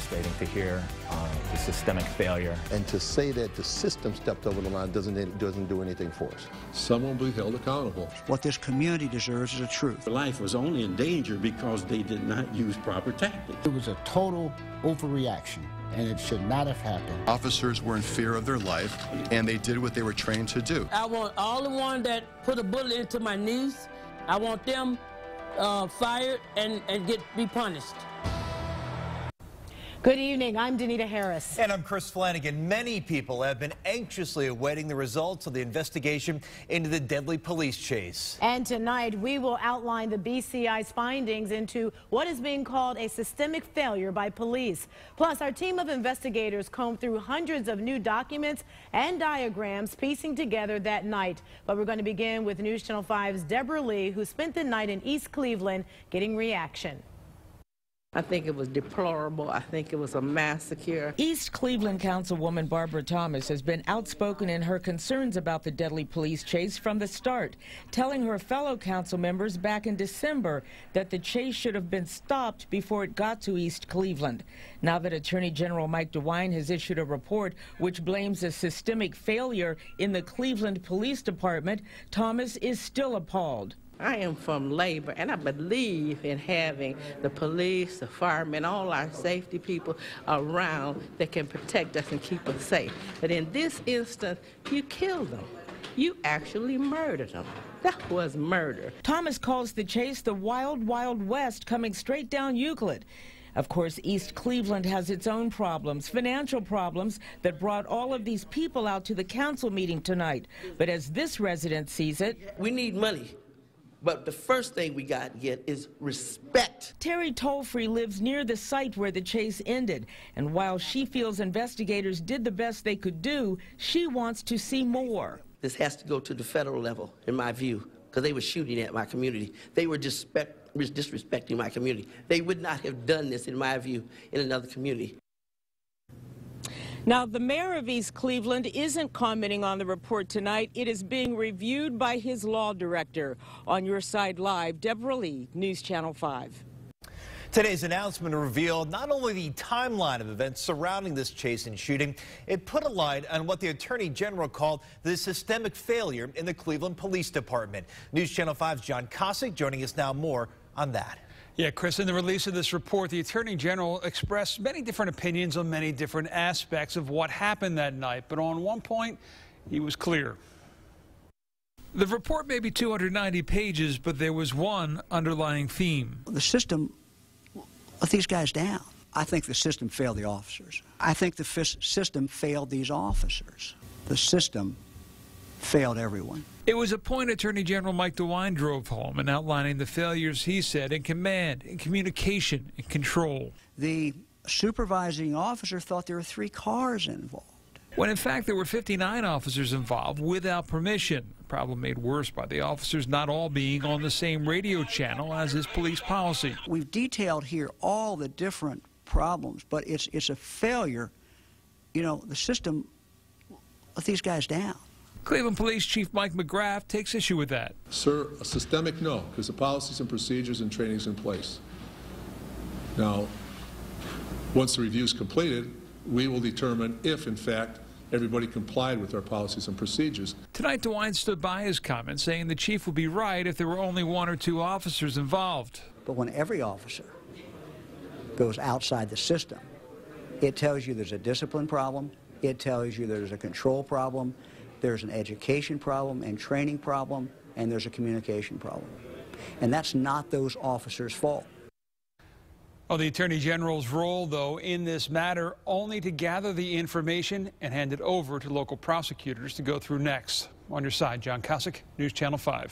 devastating to hear the systemic failure. And to say that the system stepped over the line doesn't do anything for us. Someone will be held accountable. What this community deserves is the truth. Life was only in danger because they did not use proper tactics. It was a total overreaction, and it should not have happened. Officers were in fear of their life, and they did what they were trained to do. I want all the ones that put a bullet into my niece, I want them fired and be punished. Good evening. I'm Danita Harris. And I'm Chris Flanagan. Many people have been anxiously awaiting the results of the investigation into the deadly police chase. And tonight, we will outline the BCI's findings into what is being called a systemic failure by police. Plus, our team of investigators combed through hundreds of new documents and diagrams piecing together that night. But we're going to begin with News Channel 5's Deborah Lee, who spent the night in East Cleveland getting reaction. I think it was deplorable. I think it was a massacre. East Cleveland Councilwoman Barbara Thomas has been outspoken in her concerns about the deadly police chase from the start, telling her fellow council members back in December that the chase should have been stopped before it got to East Cleveland. Now that Attorney General Mike DeWine has issued a report which blames a systemic failure in the Cleveland Police Department, Thomas is still appalled. I am from labor, and I believe in having the police, the firemen, all our safety people around that can protect us and keep us safe. But in this instance, you killed them. You actually murdered them. That was murder. Thomas calls the chase the wild, wild west coming straight down Euclid. Of course, East Cleveland has its own problems, financial problems that brought all of these people out to the council meeting tonight. But as this resident sees it, we need money. But the first thing we got to get is respect. Terry Tolfree lives near the site where the chase ended. And while she feels investigators did the best they could do, she wants to see more. This has to go to the federal level, in my view, because they were shooting at my community. They were disrespecting my community. They would not have done this, in my view, in another community. Now, the mayor of East Cleveland isn't commenting on the report tonight. It is being reviewed by his law director. On Your Side Live, Deborah Lee, News Channel 5. Today's announcement revealed not only the timeline of events surrounding this chase and shooting, it put a light on what the Attorney General called the systemic failure in the Cleveland Police Department. News Channel 5's John Kosick joining us now, more on that. Yeah, Chris, in the release of this report, the Attorney General expressed many different opinions on many different aspects of what happened that night. But on one point, he was clear. The report may be 290 pages, but there was one underlying theme. The system let these guys down. I think the system failed the officers. I think the system failed these officers. The system failed everyone. It was a point Attorney General Mike DeWine drove home in outlining the failures he said in command, in communication, in control. The supervising officer thought there were 3 cars involved, when in fact there were 59 officers involved without permission. A problem made worse by the officers not all being on the same radio channel as is police policy. We've detailed here all the different problems, but it's a failure. You know, the system let these guys down. Cleveland Police Chief Mike McGrath takes issue with that. Sir, a systemic no, because the policies and procedures and training is in place. Now, once the review is completed, we will determine if, in fact, everybody complied with our policies and procedures. Tonight, DeWine stood by his comments, saying the chief would be right if there were only 1 or 2 officers involved. But when every officer goes outside the system, it tells you there's a discipline problem, it tells you there's a control problem, there's an education problem and training problem, and there's a communication problem. And that's not those officers' fault. Oh, the Attorney General's role, though, in this matter, only to gather the information and hand it over to local prosecutors to go through next. On Your Side, John Kosick, News Channel 5.